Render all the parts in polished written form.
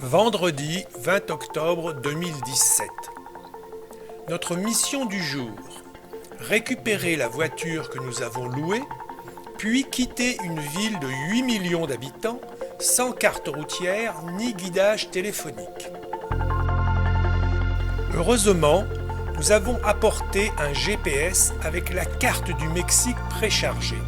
Vendredi 20 octobre 2017. Notre mission du jour: récupérer la voiture que nous avons louée, puis quitter une ville de 8 millions d'habitants sans carte routière ni guidage téléphonique. Heureusement, nous avons apporté un GPS avec la carte du Mexique préchargée.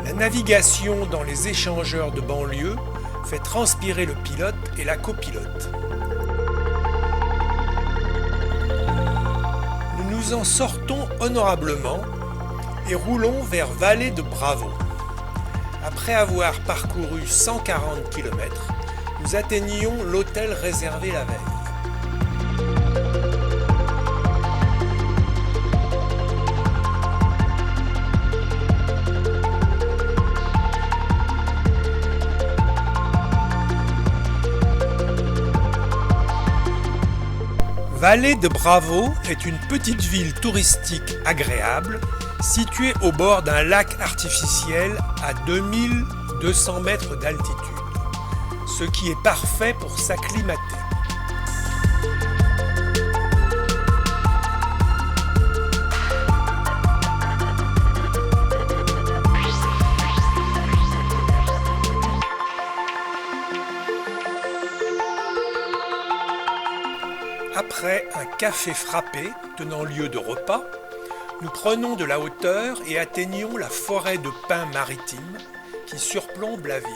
La navigation dans les échangeurs de banlieue fait transpirer le pilote et la copilote. Nous nous en sortons honorablement et roulons vers Vallée de Bravo. Après avoir parcouru 140 km, nous atteignions l'hôtel réservé la veille. Vallée de Bravo est une petite ville touristique agréable située au bord d'un lac artificiel à 2200 mètres d'altitude, ce qui est parfait pour s'acclimater. Après un café frappé tenant lieu de repas, nous prenons de la hauteur et atteignons la forêt de pins maritimes qui surplombe la ville.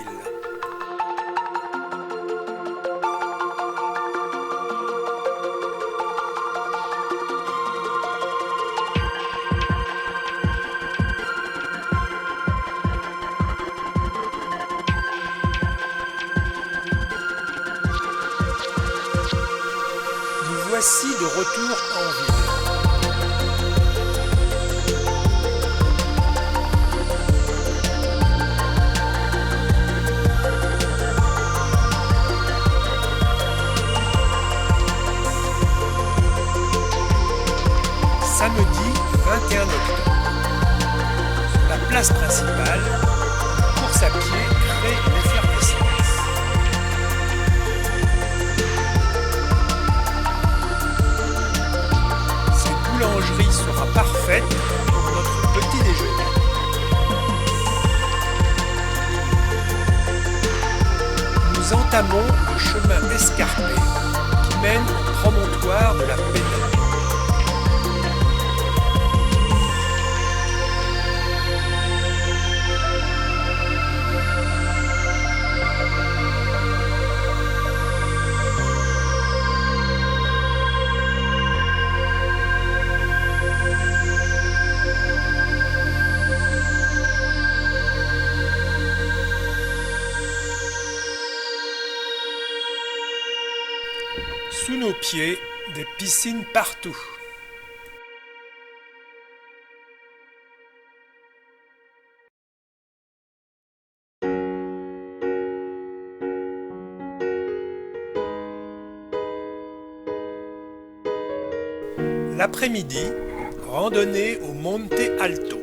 Voici de retour en ville. Samedi 21 octobre. Sur la place principale, une course à pied crée une effervescence. La boulangerie sera parfaite pour notre petit déjeuner. Nous entamons le chemin escarpé qui mène au promontoire de la Pénètre. Sous nos pieds, des piscines partout. L'après-midi, randonnée au Monte Alto.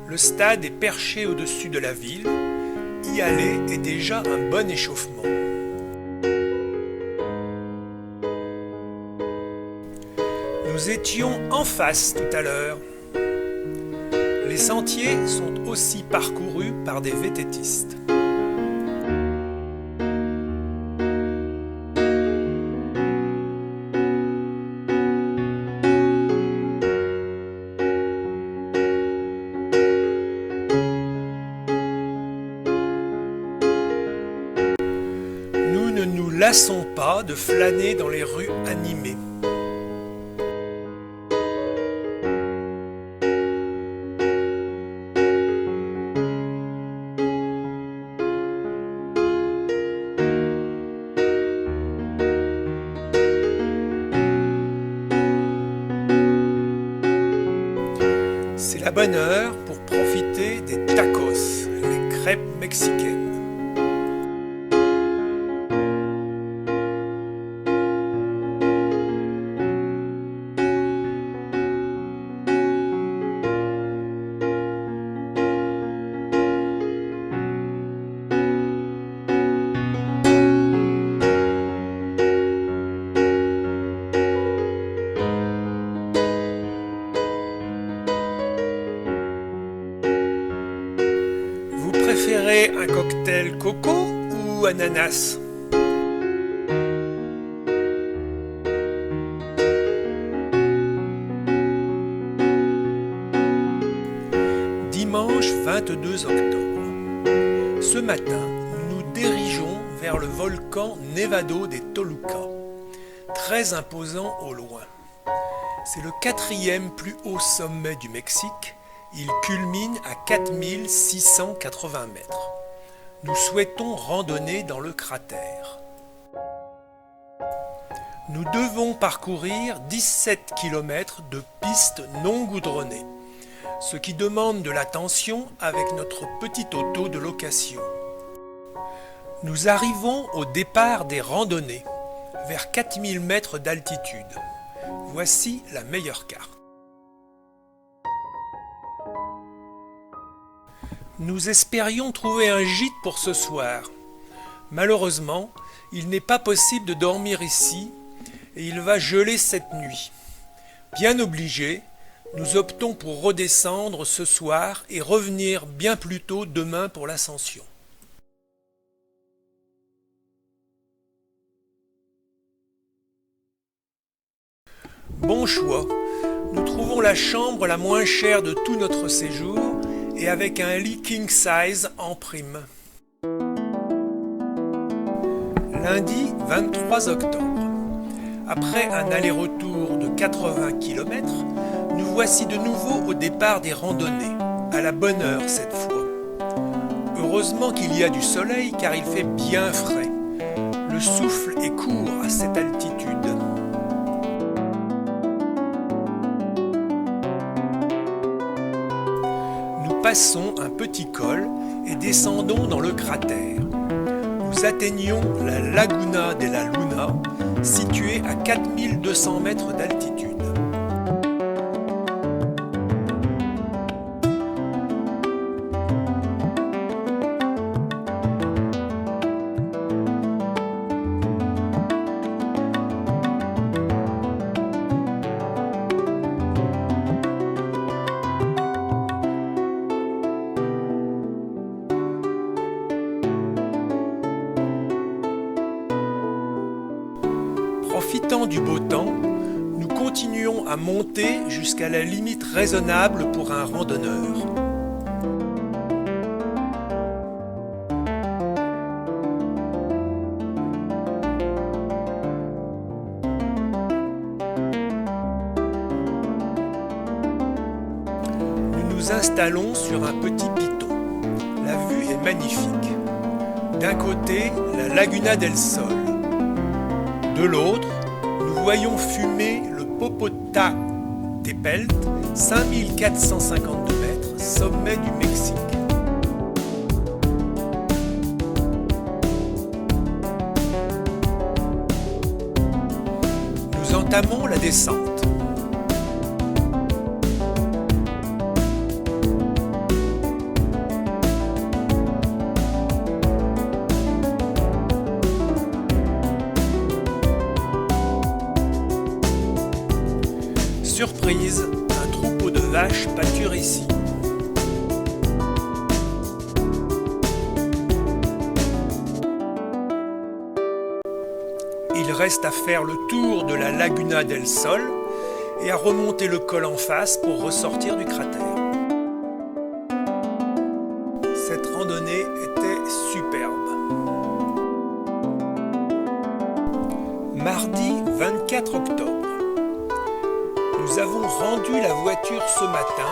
Le stade est perché au-dessus de la ville. Y aller est déjà un bon échauffement. Nous étions en face tout à l'heure. Les sentiers sont aussi parcourus par des vététistes. Nous ne nous lassons pas de flâner dans les rues animées. C'est la bonne heure pour profiter des tacos, les crêpes mexicaines. préférez un cocktail coco ou ananas? Dimanche 22 octobre. Ce matin, nous nous dirigeons vers le volcan Nevado de Toluca, très imposant au loin. C'est le 4e plus haut sommet du Mexique. Il culmine à 4680 mètres. Nous souhaitons randonner dans le cratère. Nous devons parcourir 17 km de pistes non goudronnées, ce qui demande de l'attention avec notre petite auto de location. Nous arrivons au départ des randonnées, vers 4000 mètres d'altitude. Voici la meilleure carte. Nous espérions trouver un gîte pour ce soir. Malheureusement, il n'est pas possible de dormir ici et il va geler cette nuit. Bien obligés, nous optons pour redescendre ce soir et revenir bien plus tôt demain pour l'ascension. Bon choix, nous trouvons la chambre la moins chère de tout notre séjour et avec un lit king size en prime. Lundi 23 octobre. Après un aller-retour de 80 km, nous voici de nouveau au départ des randonnées, à la bonne heure cette fois. Heureusement qu'il y a du soleil car il fait bien frais. Le souffle est court à cette altitude. Nous passons un petit col et descendons dans le cratère. Nous atteignons la Laguna de la Luna, située à 4200 mètres d'altitude. Profitant du beau temps, nous continuons à monter jusqu'à la limite raisonnable pour un randonneur. Nous nous installons sur un petit piton. La vue est magnifique. D'un côté, la Laguna del Sol. De l'autre, nous voyons fumer le Popotá Tepelte, 5452 mètres, sommet du Mexique. Nous entamons la descente. Surprise, un troupeau de vaches pâture ici. Il reste à faire le tour de la Laguna del Sol et à remonter le col en face pour ressortir du cratère. Cette randonnée était superbe. Mardi 24 octobre. Nous avons rendu la voiture ce matin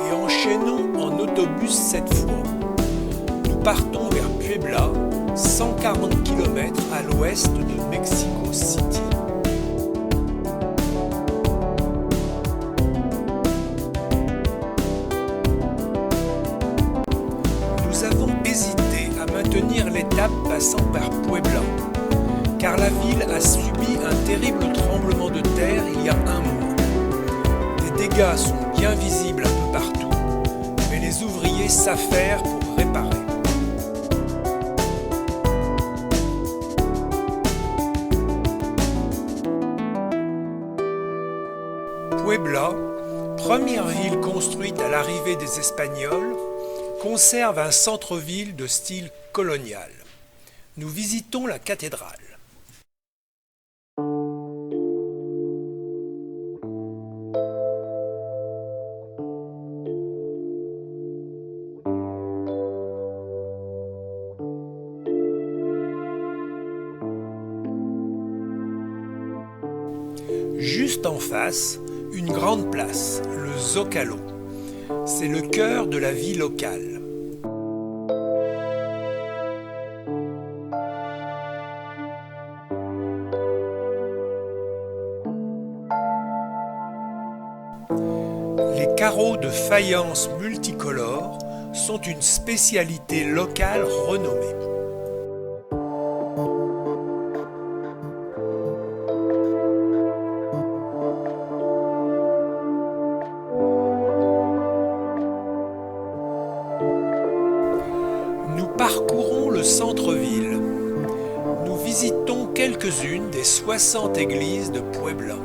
et enchaînons en autobus cette fois. Nous partons vers Puebla, 140 km à l'ouest de Mexico City. Nous avons hésité à maintenir l'étape passant par Puebla, car la ville a subi un terrible tremblement de terre il y a un mois. Les dégâts sont bien visibles un peu partout, mais les ouvriers s'affairent pour réparer. Puebla, première ville construite à l'arrivée des Espagnols, conserve un centre-ville de style colonial. Nous visitons la cathédrale. Juste en face, une grande place, le Zocalo. C'est le cœur de la vie locale. Les carreaux de faïence multicolores sont une spécialité locale renommée. Nous parcourons le centre-ville. Nous visitons quelques-unes des 60 églises de Puebla.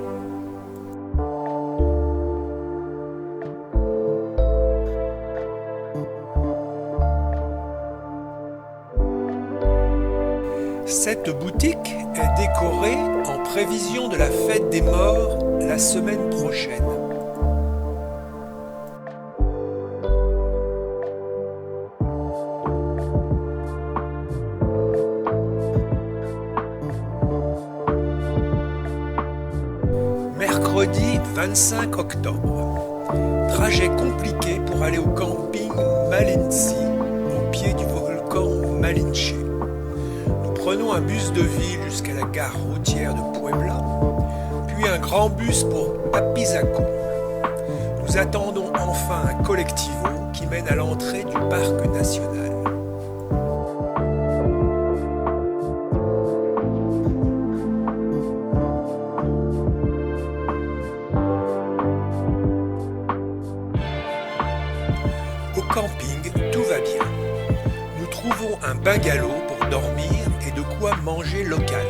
Cette boutique est décorée en prévision de la fête des morts la semaine prochaine. Mercredi 25 octobre. Trajet compliqué pour aller au camping Malinci, au pied du volcan Malinche. Nous prenons un bus de ville jusqu'à la gare routière de Puebla, puis un grand bus pour Apizaco. Nous attendons enfin un collectivo qui mène à l'entrée du parc national. Au camping, tout va bien. Nous trouvons un bungalow pour dormir et de quoi manger local.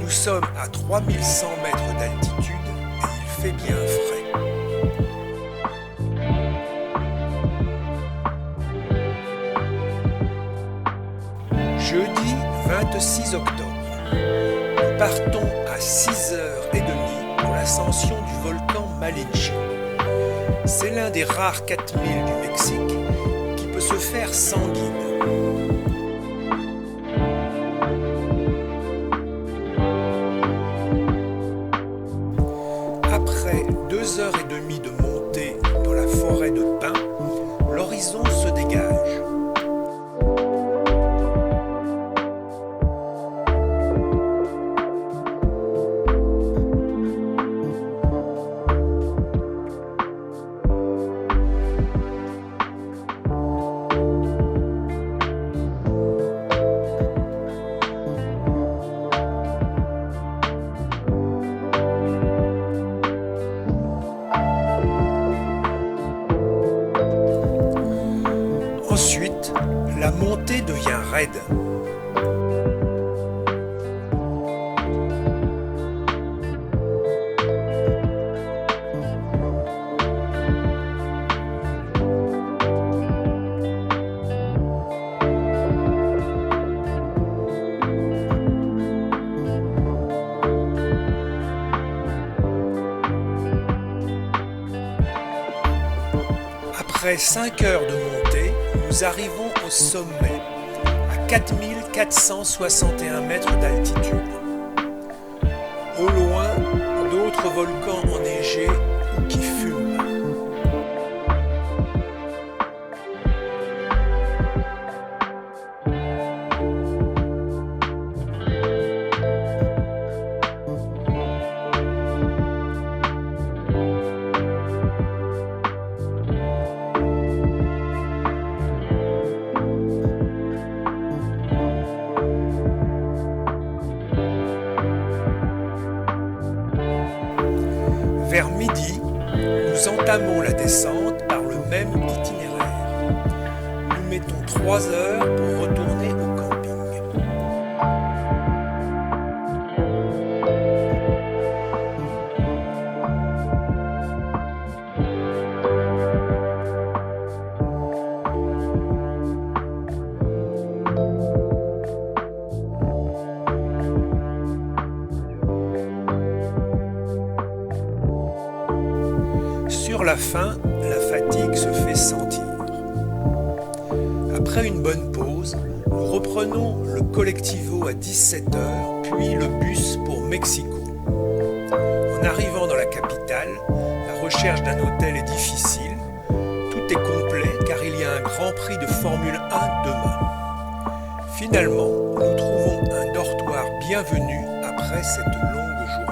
Nous sommes à 3100 mètres d'altitude et il fait bien frais. Jeudi 26 octobre. Nous partons à 6h30 pour l'ascension du volcan Malinche. C'est l'un des rares 4000 du Mexique qui peut se faire sans guide. Après 2h30 de montée dans la forêt de pins, l'horizon se dégage. Ensuite, la montée devient raide. Après 5 heures de montée, nous arrivons au sommet, à 4461 mètres d'altitude. Au loin, d'autres volcans enneigés ou qui fument. Vers midi, nous entamons la descente par le même itinéraire. Nous mettons 3 heures pour retourner au camping. la fin, la fatigue se fait sentir. Après une bonne pause, nous reprenons le collectivo à 17h, puis le bus pour Mexico. En arrivant dans la capitale, la recherche d'un hôtel est difficile. Tout est complet car il y a un Grand Prix de Formule 1 demain. Finalement, nous trouvons un dortoir bienvenu après cette longue journée.